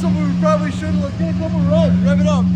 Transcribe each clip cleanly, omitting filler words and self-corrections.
something we probably shouldn't. Let's get a couple revs. Rev it up.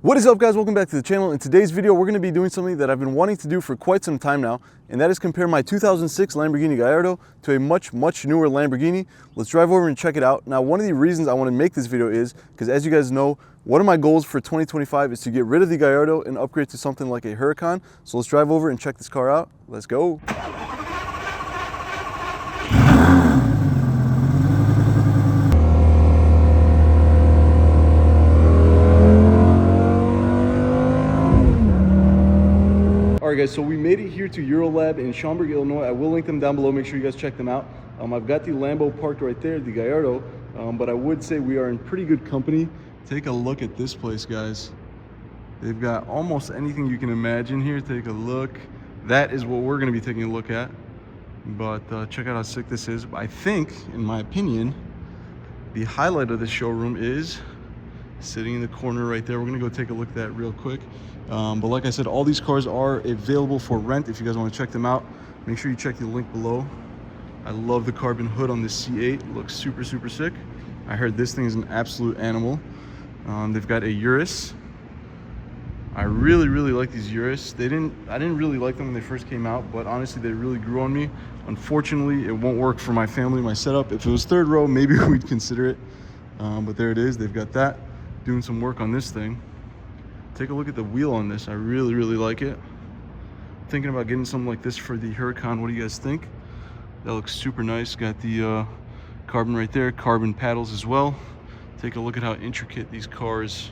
What is up, guys? Welcome back to the channel. In today's video, we're going to be doing something that I've been wanting to do for quite some time now, and that is compare my 2006 Lamborghini Gallardo to a much newer Lamborghini. Let's drive over and check it out. Now, one of the reasons I want to make this video is because, as you guys know, one of my goals for 2025 is to get rid of the Gallardo and upgrade to something like a Huracan. So let's drive over and check this car out. Let's go. All right, guys, so we made it here to EuroLab in Schaumburg, Illinois. I will link them down below. Make sure you guys check them out. I've got the Lambo parked right there, the Gallardo, but I would say we are in pretty good company. Take a look at this place, guys. They've got almost anything you can imagine here. Take a look. That is what we're going to be taking a look at. But check out how sick this is. I think, in my opinion, the highlight of this showroom is sitting in the corner right there. We're going to go take a look at that real quick. But like I said, all these cars are available for rent. If you guys want to check them out, make sure you check the link below. I love the carbon hood on this C8. It looks super sick. I heard this thing is an absolute animal. They've got a Urus. I really like these Urus. I didn't really like them when they first came out, but honestly, they really grew on me. Unfortunately, it won't work for my family, my setup. If it was third row, maybe we'd consider it. But there it is. They've got that. Doing some work on this thing. Take a look at the wheel on this. I really like it. Thinking about getting something like this for the Huracan. What do you guys think? That looks super nice. Got the carbon right there, carbon paddles as well. Take a look at how intricate these cars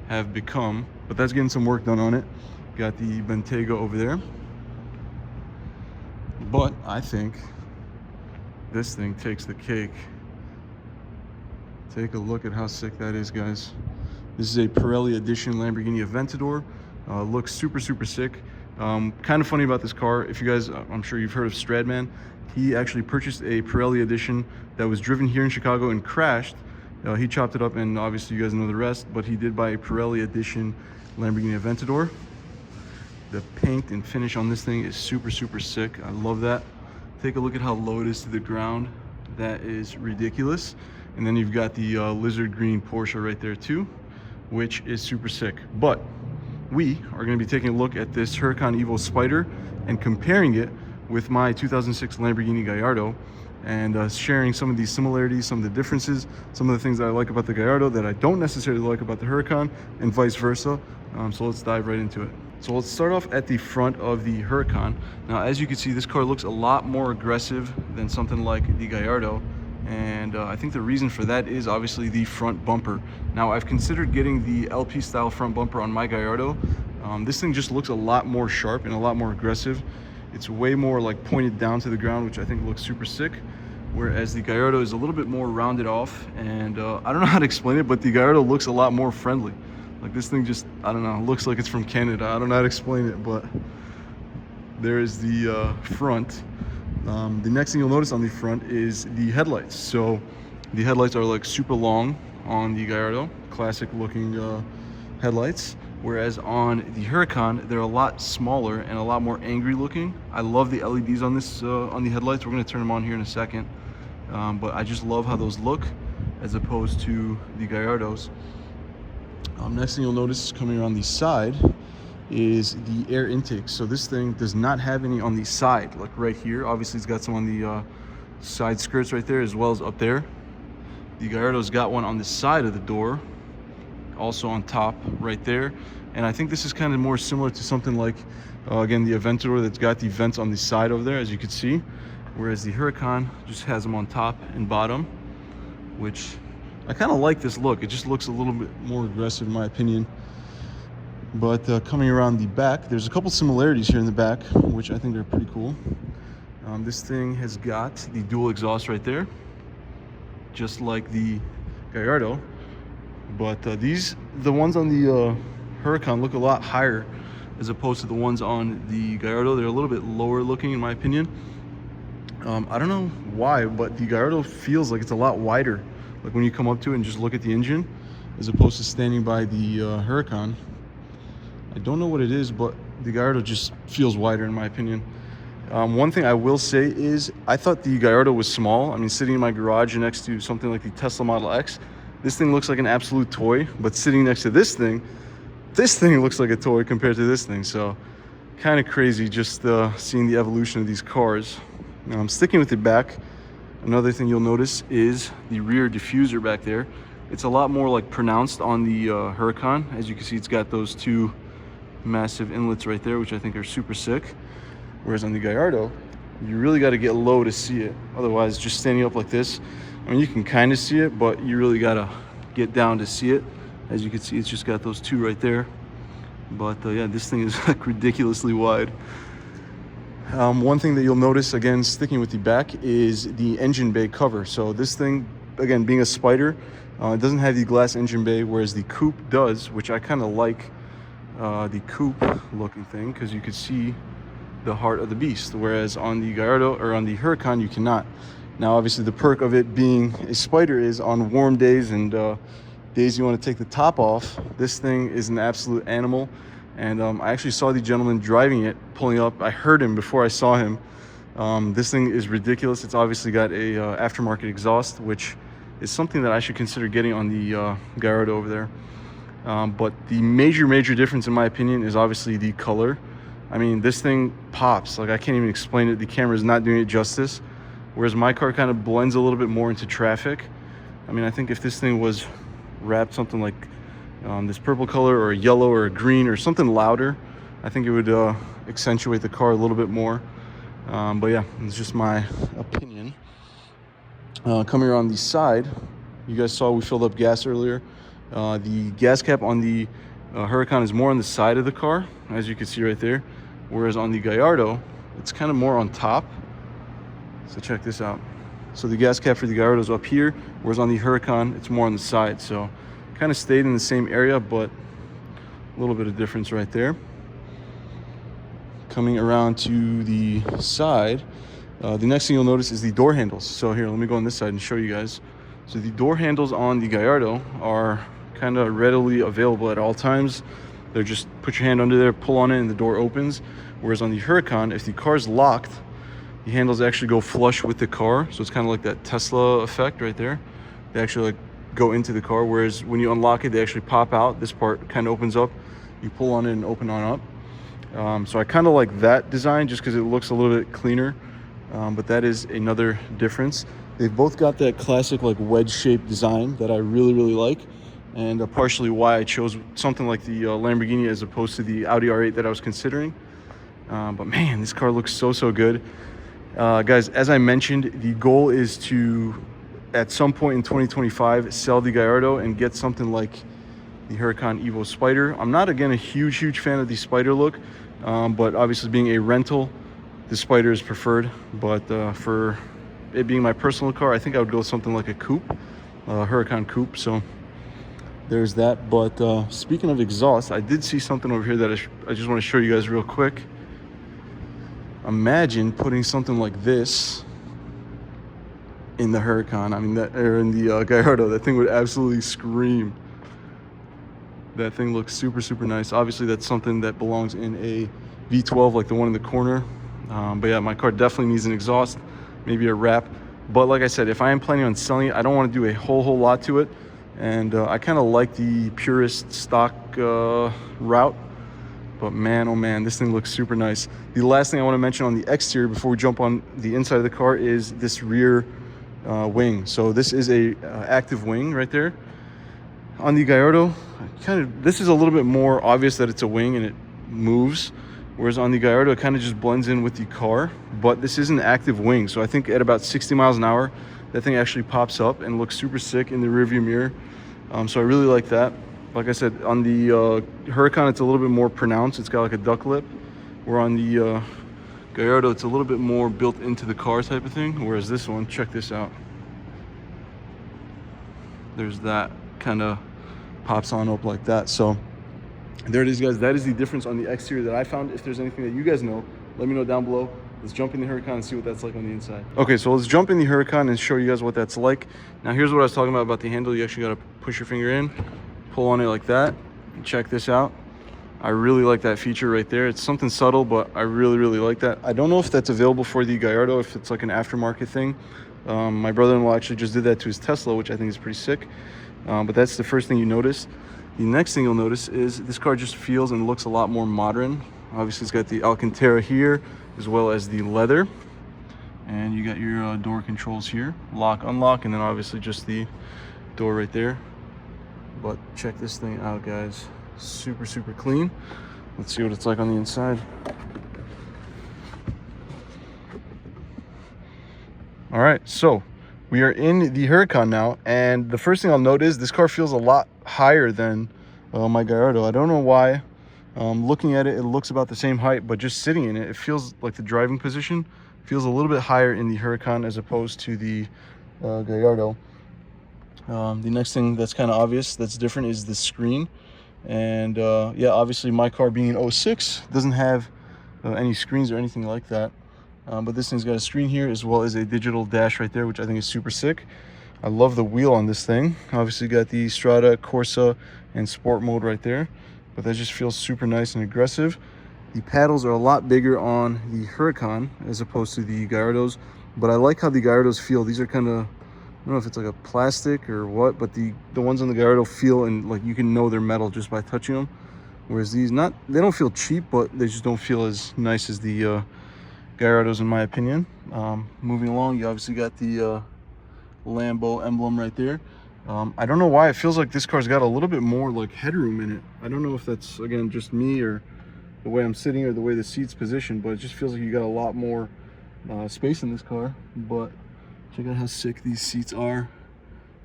have become, but that's getting some work done on it. Got the Bentayga over there, but I think this thing takes the cake. Take a look at how sick that is, guys. This is a Pirelli edition Lamborghini Aventador. Looks super sick. Kind of funny about this car, if you guys, I'm sure you've heard of Stradman. He actually purchased a Pirelli edition that was driven here in Chicago and crashed. He chopped it up, and obviously you guys know the rest, but he did buy a Pirelli edition Lamborghini Aventador. The paint and finish on this thing is super sick. I love that. Take a look at how low it is to the ground. That is ridiculous. And then you've got the lizard green Porsche right there too, which is super sick. But we are going to be taking a look at this Huracan Evo Spider and comparing it with my 2006 Lamborghini Gallardo, and sharing some of these similarities, some of the differences, some of the things that I like about the Gallardo that I don't necessarily like about the Huracan, and vice versa. So let's dive right into it. So let's start off at the front of the Huracan. Now, as you can see, this car looks a lot more aggressive than something like the Gallardo, and I think the reason for that is obviously the front bumper. Now, I've considered getting the LP style front bumper on my Gallardo. This thing just looks a lot more sharp and a lot more aggressive. It's way more like pointed down to the ground, which I think looks super sick. Whereas the Gallardo is a little bit more rounded off, and I don't know how to explain it, but the Gallardo looks a lot more friendly. Like, this thing just, I don't know, looks like it's from Canada. I don't know how to explain it, but there is the front. The next thing you'll notice on the front is the headlights. So the headlights are like super long on the Gallardo, classic looking headlights. Whereas on the Huracan, they're a lot smaller and a lot more angry looking. I love the LEDs on this on the headlights. We're going to turn them on here in a second. But I just love how those look as opposed to the Gallardos. Next thing you'll notice coming around the side is the air intake. So this thing does not have any on the side, like right here. Obviously, it's got some on the side skirts right there, as well as up there. The Gallardo's got one on the side of the door, also on top right there. And I think this is kind of more similar to something like, again, the Aventador that's got the vents on the side over there, as you can see. Whereas the Huracan just has them on top and bottom, which I kind of like this look. It just looks a little bit more aggressive in my opinion. But coming around the back, there's a couple similarities here in the back, which I think are pretty cool. This thing has got the dual exhaust right there, just like the Gallardo. But the ones on the Huracan look a lot higher as opposed to the ones on the Gallardo. They're a little bit lower looking in my opinion. I don't know why, but the Gallardo feels like it's a lot wider. Like when you come up to it and just look at the engine, as opposed to standing by the Huracan. I don't know what it is, but the Gallardo just feels wider in my opinion. One thing I will say is I thought the Gallardo was small. I mean, sitting in my garage next to something like the Tesla Model X, this thing looks like an absolute toy. But sitting next to this thing looks like a toy compared to this thing. So kind of crazy just seeing the evolution of these cars. Now I'm sticking with the back. Another thing you'll notice is the rear diffuser back there. It's a lot more like pronounced on the Huracan. As you can see, it's got those two massive inlets right there, which I think are super sick. Whereas on the Gallardo, you really got to get low to see it. Otherwise, just standing up like this, I mean, you can kind of see it, but you really got to get down to see it. As you can see, it's just got those two right there. But yeah, this thing is like ridiculously wide. One thing that you'll notice, again, sticking with the back, is the engine bay cover. So this thing, again, being a Spider, it doesn't have the glass engine bay, whereas the coupe does, which I kind of like the coupe looking thing, because you could see the heart of the beast, whereas on the Gallardo or on the Huracan you cannot. Now obviously the perk of it being a Spider is on warm days and days you want to take the top off, this thing is an absolute animal. And I actually saw the gentleman driving it, pulling up. I heard him before I saw him. This thing is ridiculous. It's obviously got a aftermarket exhaust, which is something that I should consider getting on the Gallardo over there. But the major difference in my opinion is obviously the color. I mean, this thing pops. Like, I can't even explain it. The camera is not doing it justice. Whereas my car kind of blends a little bit more into traffic. I mean, I think if this thing was wrapped something like this purple color or a yellow or a green or something louder, I think it would accentuate the car a little bit more. But yeah, it's just my opinion. Coming around the side, you guys saw we filled up gas earlier. The gas cap on the Huracan is more on the side of the car, as you can see right there. Whereas on the Gallardo, it's kind of more on top. So check this out. So the gas cap for the Gallardo is up here, whereas on the Huracan, it's more on the side. So kind of stayed in the same area, but a little bit of difference right there. Coming around to the side, the next thing you'll notice is the door handles. So here, let me go on this side and show you guys. So the door handles on the Gallardo are kind of readily available at all times. They're just put your hand under there, pull on it, and the door opens. Whereas on the Huracan, if the car's locked, the handles actually go flush with the car. So it's kind of like that Tesla effect right there. They actually like go into the car, whereas when you unlock it, they actually pop out. This part kind of opens up. You pull on it and open on up. So I kind of like that design just because it looks a little bit cleaner. But that is another difference. They've both got that classic like wedge-shaped design that I really like. And partially why I chose something like the Lamborghini as opposed to the Audi R8 that I was considering. But man, this car looks so good. Guys, as I mentioned, the goal is to, at some point in 2025, sell the Gallardo and get something like the Huracan Evo Spider. I'm not, again, a huge fan of the Spider look, but obviously being a rental, the Spider is preferred. But for it being my personal car, I think I would go something like a coupe, Huracan coupe. So there's that. But speaking of exhaust, I did see something over here that I just want to show you guys real quick. Imagine putting something like this in the Huracan. I mean, or in the Gallardo. That thing would absolutely scream. That thing looks super nice. Obviously, that's something that belongs in a V12 like the one in the corner. But yeah, my car definitely needs an exhaust, maybe a wrap. But like I said, if I am planning on selling it, I don't want to do a whole lot to it. And I kind of like the purist stock route. But man, oh man, this thing looks super nice. The last thing I want to mention on the exterior before we jump on the inside of the car is this rear wing. So this is a active wing right there. On the Gallardo, this is a little bit more obvious that it's a wing and it moves. Whereas on the Gallardo, it kind of just blends in with the car. But this is an active wing. So I think at about 60 miles an hour, that thing actually pops up and looks super sick in the rearview mirror. So I really like that. Like I said, on the Huracan, it's a little bit more pronounced. It's got like a duck lip. Where on the Gallardo, it's a little bit more built into the car type of thing. Whereas this one, check this out. There's that kind of pops on up like that. So there it is, guys. That is the difference on the exterior that I found. If there's anything that you guys know, let me know down below. Let's jump in the Huracan and see what that's like on the inside. Okay, so let's jump in the Huracan and show you guys what that's like. Now, here's what I was talking about the handle. You actually got to push your finger in, pull on it like that, and check this out. I really like that feature right there. It's something subtle, but I really like that. I don't know if that's available for the Gallardo, if it's like an aftermarket thing. My brother-in-law actually just did that to his Tesla, which I think is pretty sick. But that's the first thing you notice. The next thing you'll notice is this car just feels and looks a lot more modern. Obviously, it's got the Alcantara here, as well as the leather. And you got your door controls here, lock, unlock, and then obviously just the door right there. But check this thing out, guys. Super clean. Let's see what it's like on the inside. All right, so we are in the Huracan now, and the first thing I'll note is this car feels a lot higher than my Gallardo. I don't know why. Looking at it, it looks about the same height, but just sitting in it, it feels like the driving position feels a little bit higher in the Huracan as opposed to the Gallardo. The next thing that's kind of obvious that's different is the screen. And yeah, obviously my car being an 06 doesn't have any screens or anything like that. But this thing's got a screen here as well as a digital dash right there, which I think is super sick. I love the wheel on this thing. Obviously got the Strada, Corsa, and Sport mode right there. But that just feels super nice and aggressive. The paddles are a lot bigger on the Huracan as opposed to the Gallardos. But I like how the Gallardos feel. These are kind of, I don't know if it's like a plastic or what, but the ones on the Gallardo feel and like you can know they're metal just by touching them. Whereas these, they don't feel cheap, but they just don't feel as nice as the Gallardos in my opinion. Moving along, you obviously got the Lambo emblem right there. I don't know why it feels like this car's got a little bit more like headroom in it. I don't know if that's, again, just me or the way I'm sitting or the way the seat's positioned, but it just feels like you got a lot more space in this car. But check out how sick these seats are.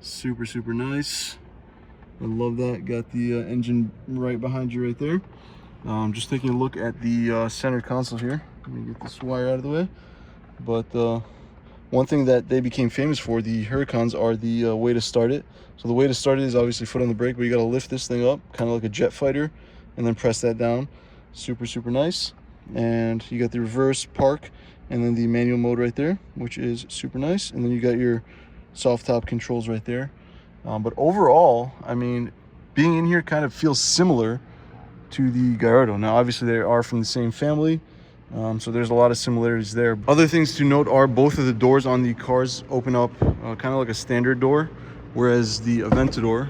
Super nice. I love that. Got the engine right behind you right there. Just taking a look at the center console here. Let me get this wire out of the way. But one thing that they became famous for, the Huracans, are the way to start it. So the way to start it is obviously foot on the brake, but you got to lift this thing up, kind of like a jet fighter, and then press that down. Super nice. And you got the reverse, park, and then the manual mode right there, which is super nice. And then you got your soft top controls right there. But overall, I mean, being in here kind of feels similar to the Gallardo. Now, obviously, they are from the same family, so there's a lot of similarities there. Other things to note are both of the doors on the cars open up kind of like a standard door, whereas the Aventador,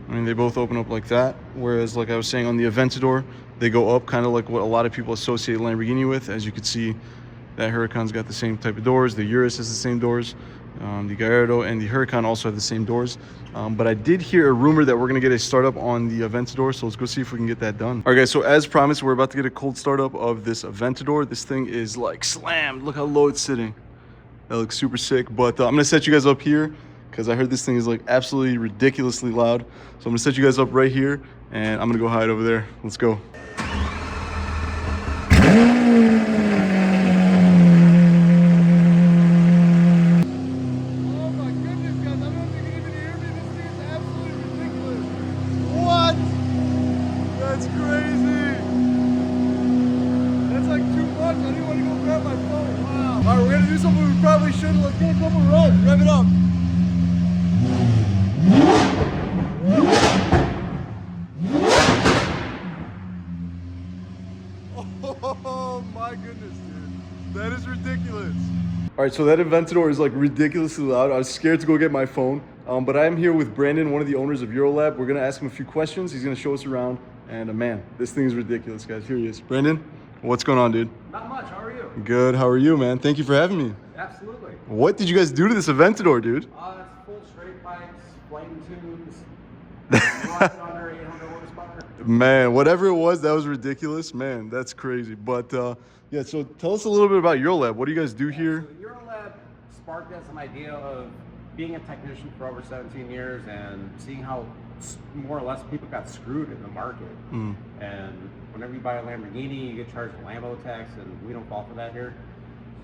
I mean, they both open up like that. Whereas, like I was saying, on the Aventador, they go up kind of like what a lot of people associate Lamborghini with. As you can see, that Huracan's got the same type of doors. The Urus has the same doors. The Gallardo and the Huracan also have the same doors. But I did hear a rumor that we're going to get a startup on the Aventador, so let's go see if we can get that done. All right, guys, so as promised, we're about to get a cold startup of this Aventador. This thing is like slammed. Look how low it's sitting. That looks super sick. But I'm going to set you guys up here because I heard this thing is like absolutely ridiculously loud. So I'm going to set you guys up right here, and I'm going to go hide over there. Let's go. All right, we're gonna do something we probably shouldn't. Let's get a couple runs. Rev it up. Oh my goodness, dude. That is ridiculous. All right, so that Aventador is like ridiculously loud. I was scared to go get my phone, but I am here with Brandon, one of the owners of EuroLab. We're gonna ask him a few questions. He's gonna show us around, and man, this thing is ridiculous, guys. Here he is. Brandon, what's going on, dude? Not much. How are you? Good. How are you, man? Thank you for having me. Absolutely. What did you guys do to this Aventador, dude? It's full straight pipes, flame tubes, under 800 horsepower. Man, whatever it was, that was ridiculous. Man, that's crazy. But yeah, so tell us a little bit about EuroLab. What do you guys do here? So EuroLab sparked as an idea of being a technician for over 17 years and seeing how more or less people got screwed in the market. And whenever you buy a Lamborghini, you get charged a Lambo tax, and we don't fall for that here.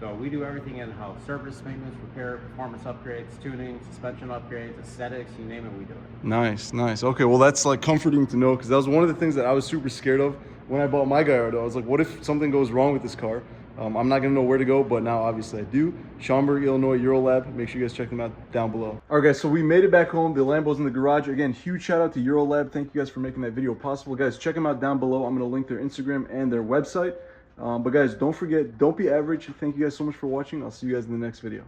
So we do everything in-house: service, maintenance, repair, performance upgrades, tuning, suspension upgrades, aesthetics, you name it, we do it. Nice. Okay, well, that's like comforting to know, because that was one of the things that I was super scared of when I bought my Gallardo. I was like, what if something goes wrong with this car? I'm not gonna know where to go, but now obviously I do. Schaumburg, Illinois, EuroLab. Make sure you guys check them out down below. All right, guys, so we made it back home. The Lambo's in the garage. Again, huge shout out to EuroLab. Thank you guys for making that video possible. Guys, check them out down below. I'm gonna link their Instagram and their website. But guys, don't forget, don't be average. Thank you guys so much for watching. I'll see you guys in the next video.